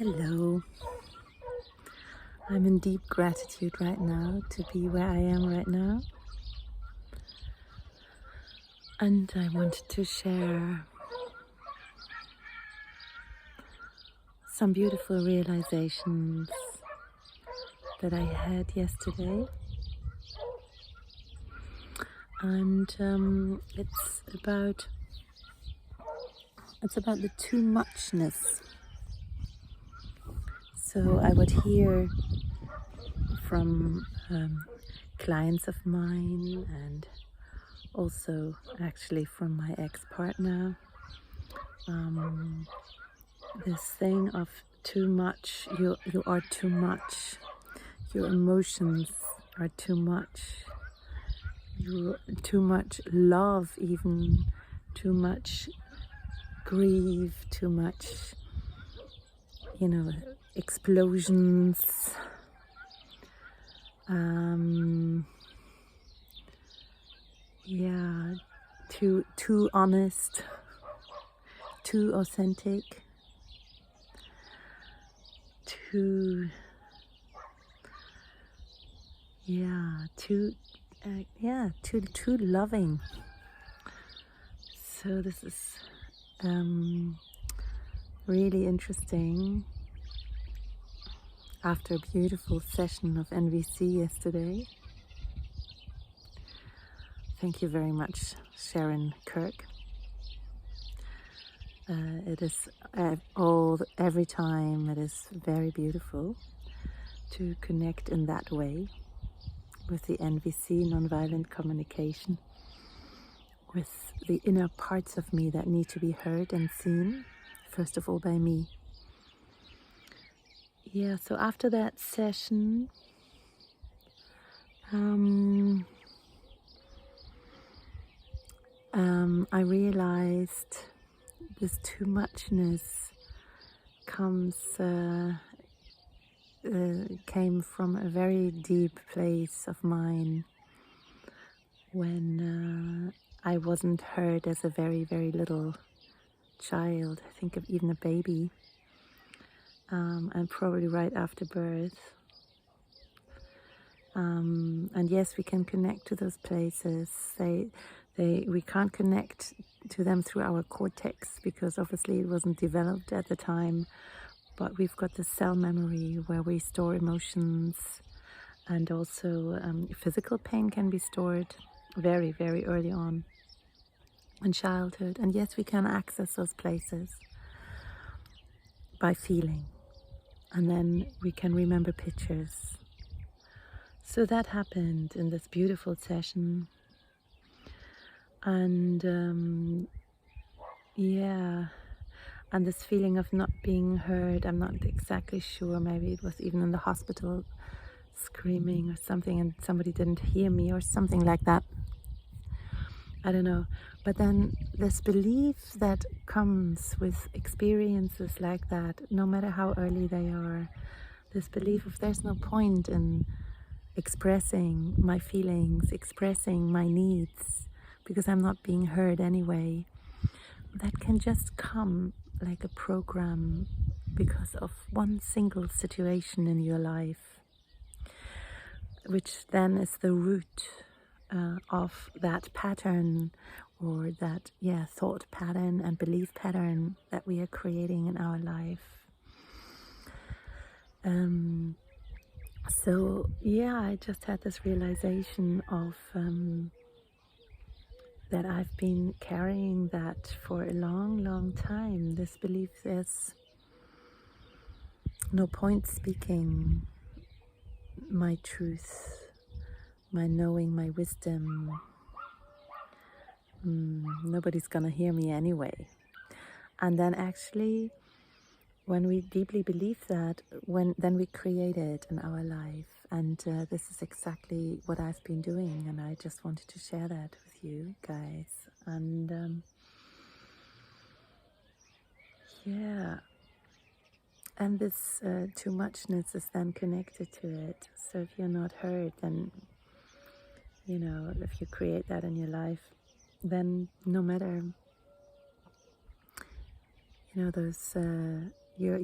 Hello. I'm in deep gratitude right now to be where I am right now. And I wanted to share some beautiful realizations that I had yesterday. And it's about the too muchness. So I would hear from clients of mine, and also actually from my ex-partner, this thing of too much. You are too much. Your emotions are too much. You too much love, even too much grief, too much, explosions. Yeah, too honest, too authentic, too too loving. So this is really interesting. After a beautiful session of NVC yesterday. Thank you very much, Sharon Kirk. It is every time it is very beautiful to connect in that way with the NVC, nonviolent communication, with the inner parts of me that need to be heard and seen, first of all by me. Yeah, so after that session, I realized this too muchness came from a very deep place of mine when I wasn't heard as a very, very little child. I think of even a baby, and probably right after birth. And yes, we can connect to those places. We can't connect to them through our cortex because obviously it wasn't developed at the time. But we've got the cell memory where we store emotions, and also physical pain can be stored very, very early on in childhood. And yes, we can access those places by feeling, and then we can remember pictures. So that happened in this beautiful session. And and this feeling of not being heard, I'm not exactly sure, maybe it was even in the hospital screaming or something and somebody didn't hear me or something like that. I don't know. But then this belief that comes with experiences like that, no matter how early they are, this belief of there's no point in expressing my feelings, expressing my needs, because I'm not being heard anyway. That can just come like a program because of one single situation in your life, which then is the root of that pattern, or that thought pattern and belief pattern that we are creating in our life. So I just had this realization of that I've been carrying that for a long, long time. This belief there's no point speaking my truth, my knowing, my wisdom. Nobody's gonna hear me anyway. And then actually, when we deeply believe that, then we create it in our life. And this is exactly what I've been doing, and I just wanted to share that with you guys. And and this too muchness is then connected to it. So if you're not heard, then if you create that in your life, then no matter those your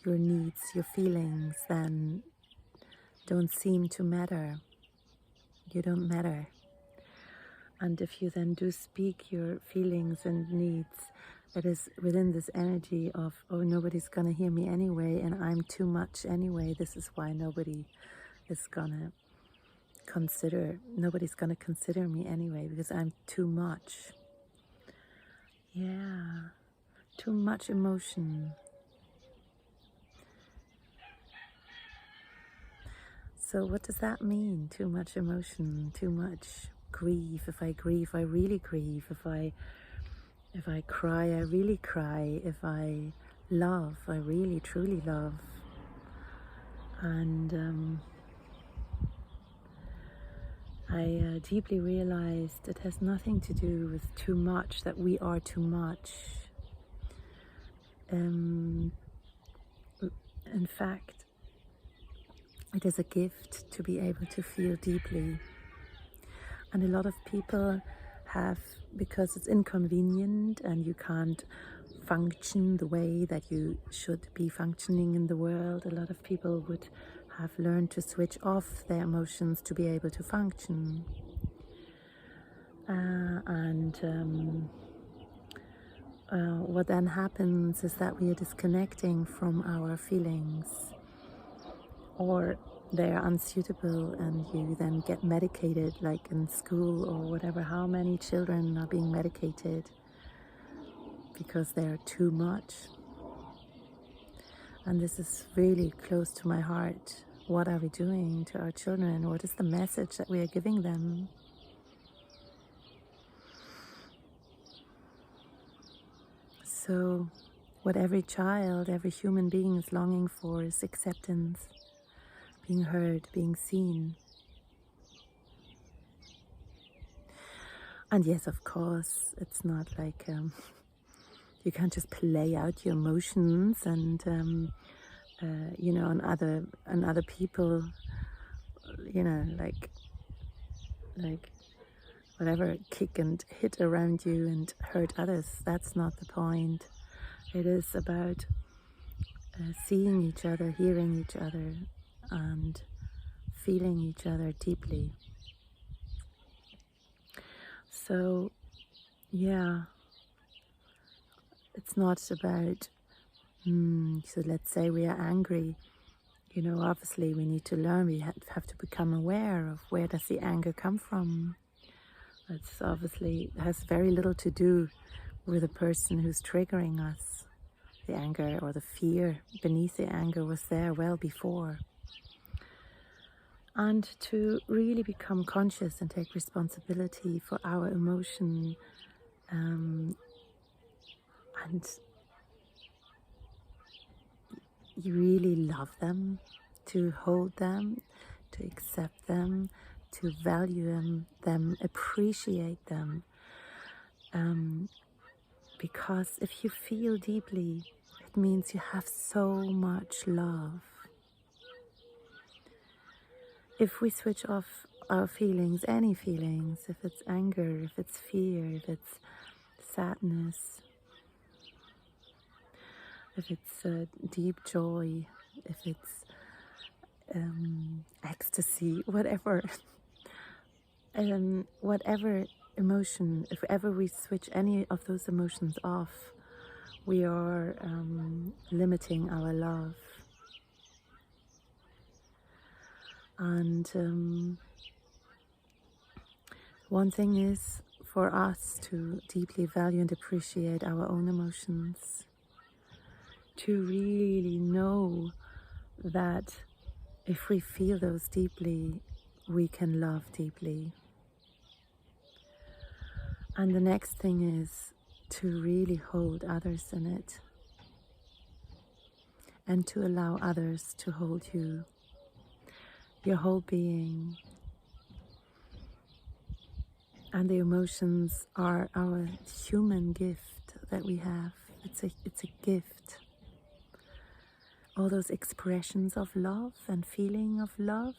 needs, your feelings, then don't seem to matter. You don't matter. And if you then do speak your feelings and needs, it is within this energy of, oh, nobody's gonna hear me anyway, and I'm too much anyway. This is why nobody's gonna consider me anyway, because I'm too much. Yeah, too much emotion. So what does that mean? Too much emotion, too much grief. If I grieve, I really grieve. If I cry, I really cry. If I love, I really truly love. And I deeply realized it has nothing to do with too much, that we are too much. In fact, it is a gift to be able to feel deeply. And a lot of people have, because it's inconvenient and you can't function the way that you should be functioning in the world, a lot of people would have learned to switch off their emotions to be able to function. What then happens is that we are disconnecting from our feelings, or they are unsuitable, and you then get medicated, like in school or whatever. How many children are being medicated because they're too much? And this is really close to my heart. What are we doing to our children? What is the message that we are giving them? So what every child, every human being is longing for is acceptance, being heard, being seen. And yes, of course, it's not like you can't just play out your emotions and on other people, like whatever, kick and hit around you and hurt others. That's not the point. It is about seeing each other, hearing each other, and feeling each other deeply. So yeah, it's not about so let's say we are angry. Obviously we need to learn, we have to become aware of where does the anger come from. It's obviously has very little to do with the person who's triggering us. The anger or the fear beneath the anger was there well before. And to really become conscious and take responsibility for our emotion, and you really love them, to hold them, to accept them, to value them, appreciate them. Because if you feel deeply, it means you have so much love. If we switch off our feelings, any feelings, if it's anger, if it's fear, if it's sadness, if it's deep joy, if it's ecstasy, whatever, whatever emotion, if ever we switch any of those emotions off, we are limiting our love. And one thing is for us to deeply value and appreciate our own emotions, to really know that if we feel those deeply, we can love deeply. And the next thing is to really hold others in it, and to allow others to hold you, your whole being. And the emotions are our human gift that we have. It's a gift. All those expressions of love and feelings of love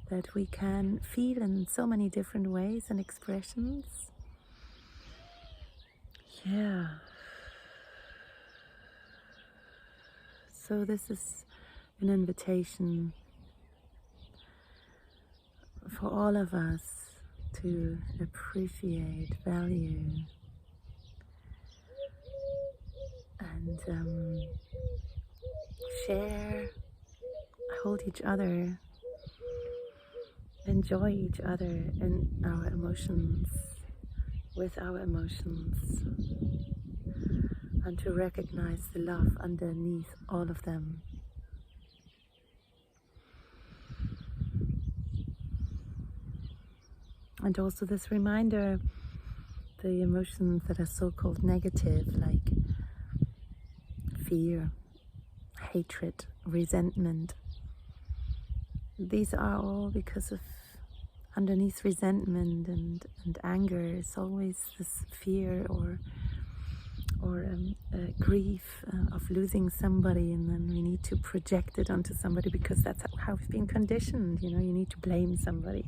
that we can feel in so many different ways and expressions. Yeah, So this is an invitation for all of us to appreciate, value, and share, hold each other, enjoy each other and our emotions, with our emotions, and to recognize the love underneath all of them. And also this reminder, the emotions that are so-called negative, like fear, hatred, resentment, these are all because of underneath resentment and anger is always this fear or grief of losing somebody, and then we need to project it onto somebody because that's how we've been conditioned. You know, you need to blame somebody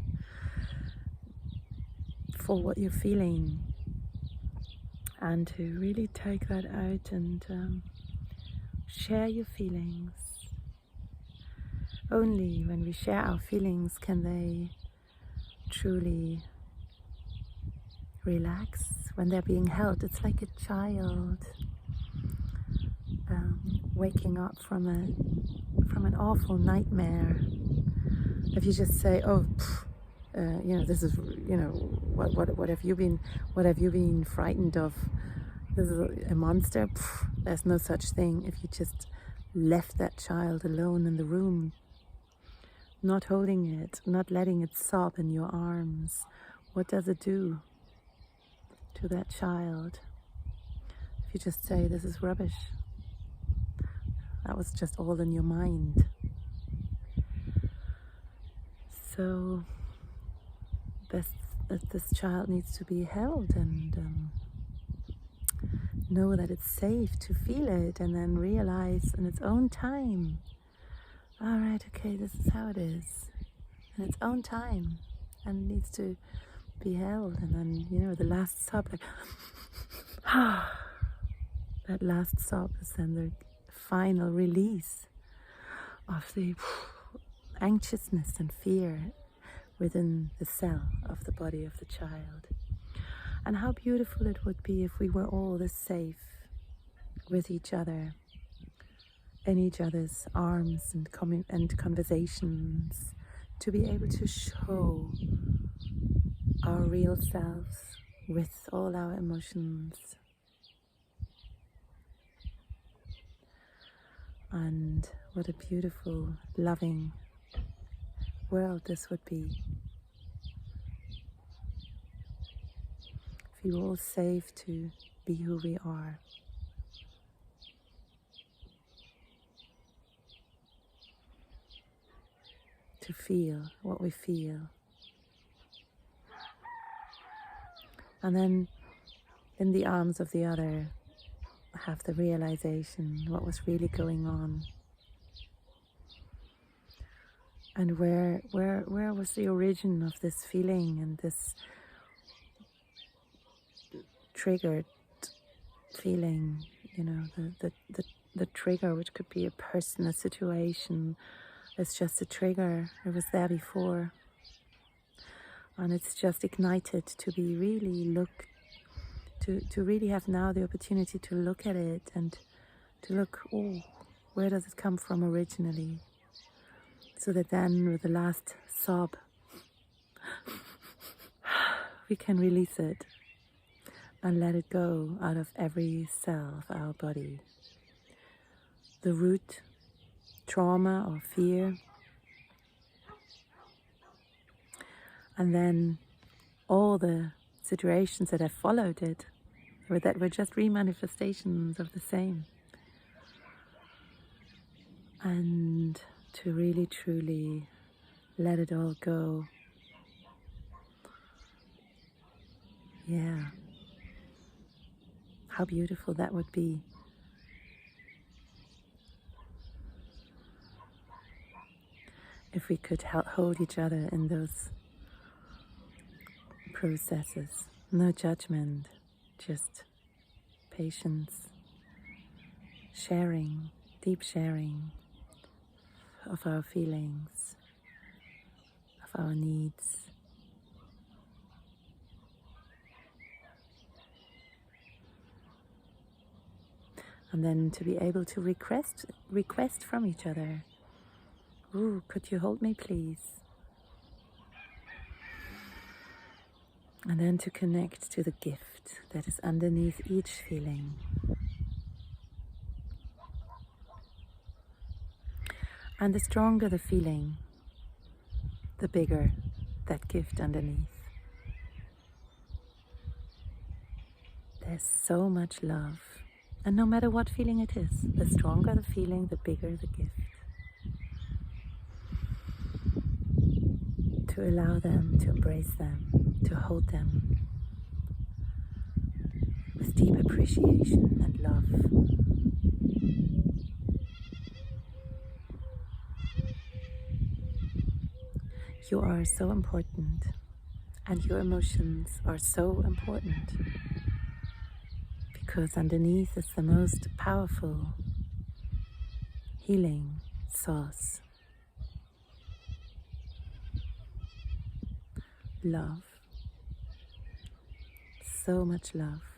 for what you're feeling, and to really take that out and share your feelings. Only when we share our feelings can they truly relax when they're being held. It's like a child waking up from an awful nightmare. If you just say, "Oh, you know, this is, you know, what have you been frightened of? This is a monster." There's no such thing. If you just left that child alone in the room, not holding it, not letting it sob in your arms, what does it do to that child? If you just say, "This is rubbish. That was just all in your mind." So this child needs to be held and know that it's safe to feel it, and then realize in its own time, all right, okay, this is how it is, in its own time, and it needs to be held. And then, you know, the last sob, like that last sob is then the final release of the anxiousness and fear within the cell of the body of the child. And how beautiful it would be if we were all this safe with each other, in each other's arms and conversations, to be able to show our real selves with all our emotions. And what a beautiful, loving world this would be. If we were all safe to be who we are. To feel what we feel. And then in the arms of the other, have the realization what was really going on. And where was the origin of this feeling and this triggered feeling, you know, the trigger, which could be a person, a situation. It's just a trigger. It was there before, and it's just ignited to be really to really have now the opportunity to look at it and to look, oh, where does it come from originally? So that then with the last sob, we can release it and let it go out of every cell of our body. The root trauma or fear, and then all the situations that have followed it, or that were just re-manifestations of the same. And to really truly let it all go. Yeah. How beautiful that would be. If we could hold each other in those processes. No judgment, just patience, sharing, deep sharing of our feelings, of our needs. And then to be able to request from each other, "Ooh, could you hold me, please?" And then to connect to the gift that is underneath each feeling. And the stronger the feeling, the bigger that gift underneath. There's so much love. And no matter what feeling it is, the stronger the feeling, the bigger the gift. To allow them, to embrace them, to hold them with deep appreciation and love. You are so important, and your emotions are so important, because underneath is the most powerful healing source. Love. So much love.